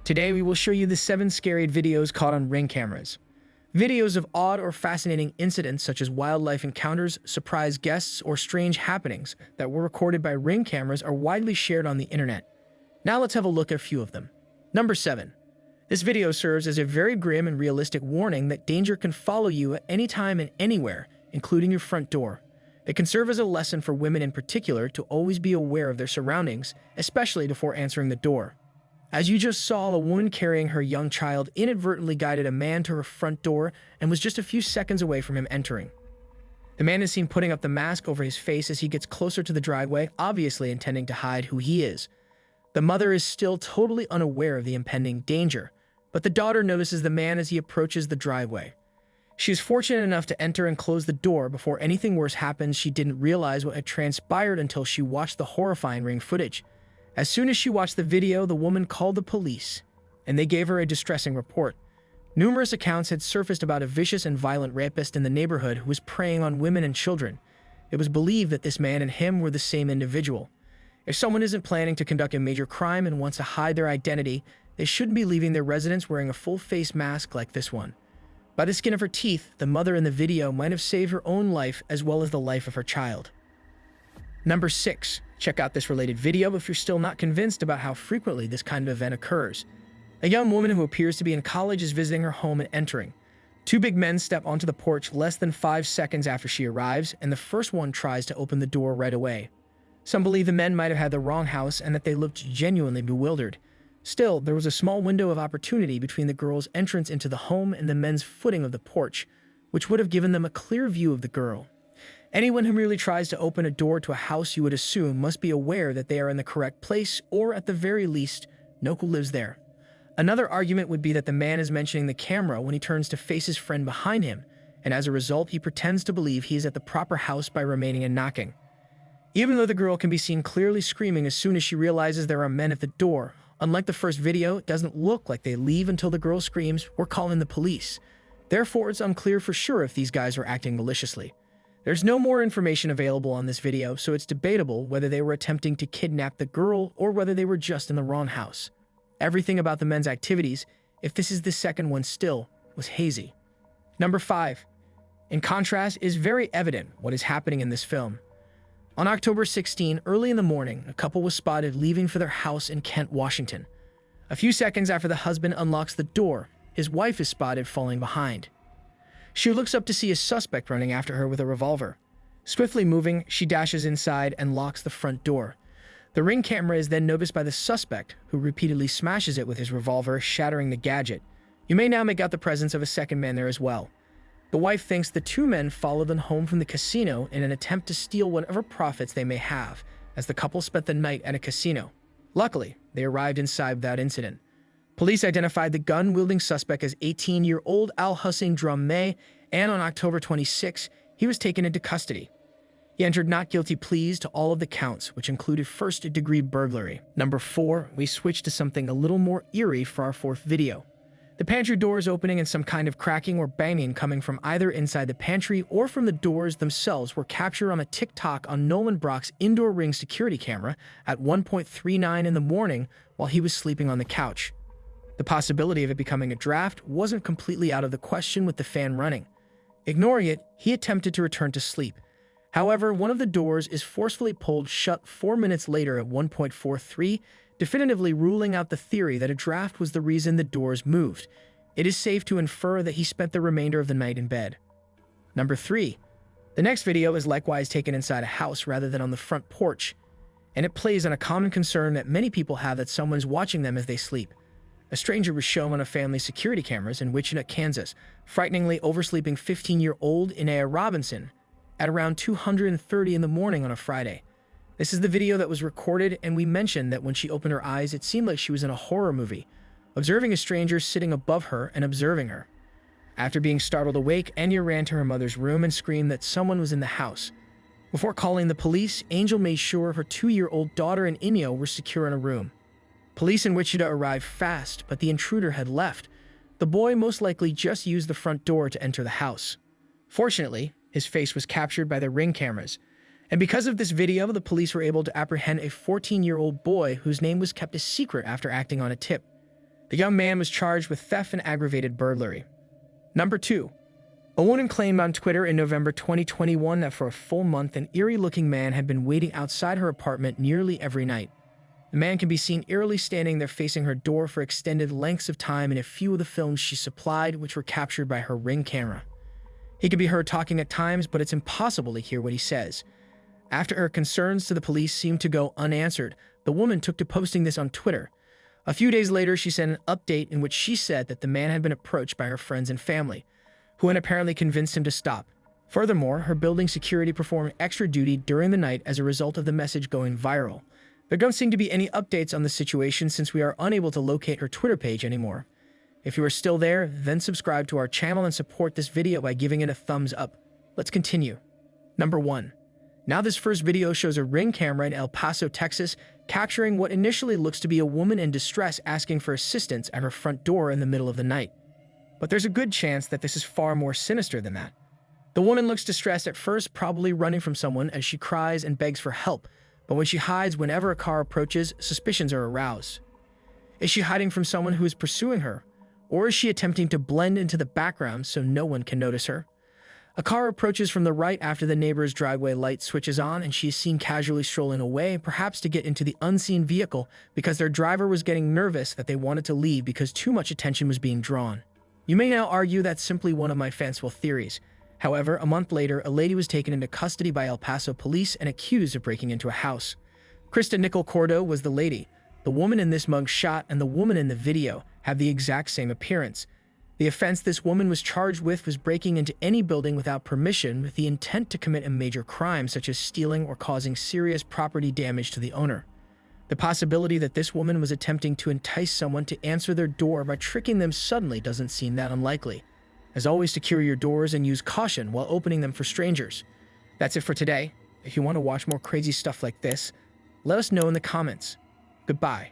Today we will show you the 7 scary videos caught on Ring cameras. Videos of odd or fascinating incidents such as wildlife encounters, surprise guests, or strange happenings that were recorded by Ring cameras are widely shared on the internet. Now let's have a look at a few of them. Number 7. This video serves as a very grim and realistic warning that danger can follow you at any time and anywhere, including your front door. It can serve as a lesson for women in particular to always be aware of their surroundings, especially before answering the door. As you just saw, a woman carrying her young child inadvertently guided a man to her front door and was just a few seconds away from him entering. The man is seen putting up the mask over his face as he gets closer to the driveway, obviously intending to hide who he is. The mother is still totally unaware of the impending danger, but the daughter notices the man as he approaches the driveway. She is fortunate enough to enter and close the door before anything worse happens. She didn't realize what had transpired until she watched the horrifying Ring footage. As soon as she watched the video, the woman called the police, and they gave her a distressing report. Numerous accounts had surfaced about a vicious and violent rapist in the neighborhood who was preying on women and children. It was believed that this man and him were the same individual. If someone isn't planning to conduct a major crime and wants to hide their identity, they shouldn't be leaving their residence wearing a full-face mask like this one. By the skin of her teeth, the mother in the video might have saved her own life as well as the life of her child. Number 6. Check out this related video if you're still not convinced about how frequently this kind of event occurs. A young woman who appears to be in college is visiting her home and entering. 2 big men step onto the porch less than 5 seconds after she arrives, and the first one tries to open the door right away. Some believe the men might have had the wrong house and that they looked genuinely bewildered. Still, there was a small window of opportunity between the girl's entrance into the home and the men's footing of the porch, which would have given them a clear view of the girl. Anyone who merely tries to open a door to a house, you would assume, must be aware that they are in the correct place, or at the very least, know who lives there. Another argument would be that the man is mentioning the camera when he turns to face his friend behind him, and as a result, he pretends to believe he is at the proper house by remaining and knocking. Even though the girl can be seen clearly screaming as soon as she realizes there are men at the door, unlike the first video, it doesn't look like they leave until the girl screams, "We're calling the police." Therefore, it's unclear for sure if these guys are acting maliciously. There's no more information available on this video, so it's debatable whether they were attempting to kidnap the girl or whether they were just in the wrong house. Everything about the men's activities, if this is the second one still, was hazy. Number 5. In contrast, it is very evident what is happening in this film. On October 16, early in the morning, a couple was spotted leaving for their house in Kent, Washington. A few seconds after the husband unlocks the door, his wife is spotted falling behind. She looks up to see a suspect running after her with a revolver. Swiftly moving, she dashes inside and locks the front door. The Ring camera is then noticed by the suspect, who repeatedly smashes it with his revolver, shattering the gadget. You may now make out the presence of a second man there as well. The wife thinks the 2 men followed them home from the casino in an attempt to steal whatever profits they may have, as the couple spent the night at a casino. Luckily, they arrived inside without incident. Police identified the gun-wielding suspect as 18-year-old Al-Hussein Drummeh, and on October 26, he was taken into custody. He entered not guilty pleas to all of the counts, which included first-degree burglary. Number 4, we switch to something a little more eerie for our 4th video. The pantry doors opening and some kind of cracking or banging coming from either inside the pantry or from the doors themselves were captured on a TikTok on Nolan Brock's indoor Ring security camera at 1:39 in the morning while he was sleeping on the couch. The possibility of it becoming a draft wasn't completely out of the question with the fan running. Ignoring it, he attempted to return to sleep. However, one of the doors is forcefully pulled shut 4 minutes later at 1:43, definitively ruling out the theory that a draft was the reason the doors moved. It is safe to infer that he spent the remainder of the night in bed. Number 3. The next video is likewise taken inside a house rather than on the front porch, and it plays on a common concern that many people have that someone's watching them as they sleep. A stranger was shown on a family's security cameras in Wichita, Kansas, frighteningly oversleeping 15-year-old Inea Robinson at around 2:30 in the morning on a Friday. This is the video that was recorded, and we mentioned that when she opened her eyes, it seemed like she was in a horror movie, observing a stranger sitting above her and observing her. After being startled awake, Anya ran to her mother's room and screamed that someone was in the house. Before calling the police, Angel made sure her 2-year-old daughter and Inyo were secure in a room. Police in Wichita arrived fast, but the intruder had left. The boy most likely just used the front door to enter the house. Fortunately, his face was captured by the Ring cameras, and because of this video, the police were able to apprehend a 14-year-old boy whose name was kept a secret after acting on a tip. The young man was charged with theft and aggravated burglary. Number 2. A woman claimed on Twitter in November 2021 that for a full month, an eerie-looking man had been waiting outside her apartment nearly every night. The man can be seen eerily standing there facing her door for extended lengths of time in a few of the films she supplied, which were captured by her Ring camera. He can be heard talking at times, but it's impossible to hear what he says. After her concerns to the police seemed to go unanswered, the woman took to posting this on Twitter. A few days later, she sent an update in which she said that the man had been approached by her friends and family, who had apparently convinced him to stop. Furthermore, her building security performed extra duty during the night as a result of the message going viral. There don't seem to be any updates on the situation since we are unable to locate her Twitter page anymore. If you are still there, then subscribe to our channel and support this video by giving it a thumbs up. Let's continue. Number 1. Now this first video shows a Ring camera in El Paso, Texas, capturing what initially looks to be a woman in distress asking for assistance at her front door in the middle of the night. But there's a good chance that this is far more sinister than that. The woman looks distressed at first, probably running from someone as she cries and begs for help, but when she hides whenever a car approaches, suspicions are aroused. Is she hiding from someone who is pursuing her? Or is she attempting to blend into the background so no one can notice her? A car approaches from the right after the neighbor's driveway light switches on and she is seen casually strolling away, perhaps to get into the unseen vehicle because their driver was getting nervous that they wanted to leave because too much attention was being drawn. You may now argue that's simply one of my fanciful theories. However, a month later, a lady was taken into custody by El Paso police and accused of breaking into a house. Krista Nicole Cordo was the lady. The woman in this mug shot and the woman in the video have the exact same appearance. The offense this woman was charged with was breaking into any building without permission with the intent to commit a major crime such as stealing or causing serious property damage to the owner. The possibility that this woman was attempting to entice someone to answer their door by tricking them suddenly doesn't seem that unlikely. As always, secure your doors and use caution while opening them for strangers. That's it for today. If you want to watch more crazy stuff like this, let us know in the comments. Goodbye.